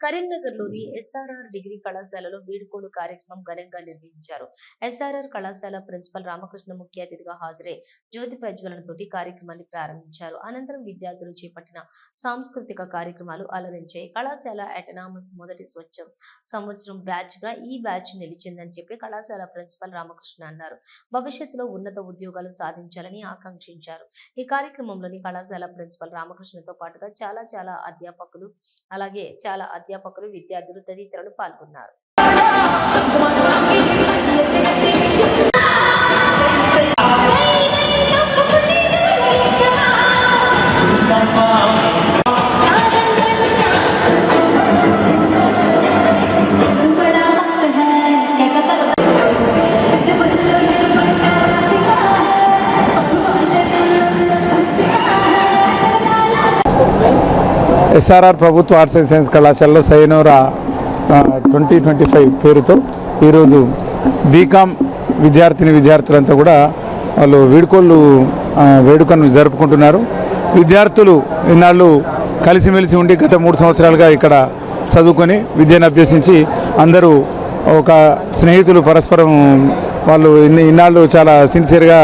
కరీంనగర్లోని SRR degree కళాశాలలో వీడ్కోలు కార్యక్రమం ఘనంగా నిర్వహించారు. ఎస్ఆర్ఆర్ కళాశాల ప్రిన్సిపల్ రామకృష్ణ ముఖ్య అతిథిగా హాజరై జ్యోతి ప్రజ్వలనతోటి కార్యక్రమాన్ని ప్రారంభించారు. అనంతరం విద్యార్థులు చేపట్టిన సాంస్కృతిక కార్యక్రమాలు అలరించాయి. కళాశాల అటానమస్ మొదటి సంవత్సరం బ్యాచ్ గా ఈ బ్యాచ్ నిలిచిందని చెప్పి కళాశాల ప్రిన్సిపల్ రామకృష్ణ అన్నారు. భవిష్యత్తులో ఉన్నత ఉద్యోగాలు సాధించాలని ఆకాంక్షించారు. ఈ కార్యక్రమంలోని కళాశాల ప్రిన్సిపల్ రామకృష్ణతో పాటుగా చాలా అధ్యాపకులు విద్యార్థులు తదితరులు పాల్గొన్నారు. ఎస్ఆర్ఆర్ ప్రభుత్వ ఆర్ట్స్ అండ్ సైన్స్ కళాశాలలో సైనోరా 2025 పేరుతో ఈరోజు బీకామ్ విద్యార్థులంతా కూడా వాళ్ళు వేడుకను జరుపుకుంటున్నారు. విద్యార్థులు ఇన్నాళ్ళు కలిసిమెలిసి ఉండి గత 3 సంవత్సరాలుగా ఇక్కడ చదువుకొని విద్యను అభ్యసించి అందరూ ఒక స్నేహితులు పరస్పరం వాళ్ళు ఇన్నాళ్ళు చాలా సిన్సియర్గా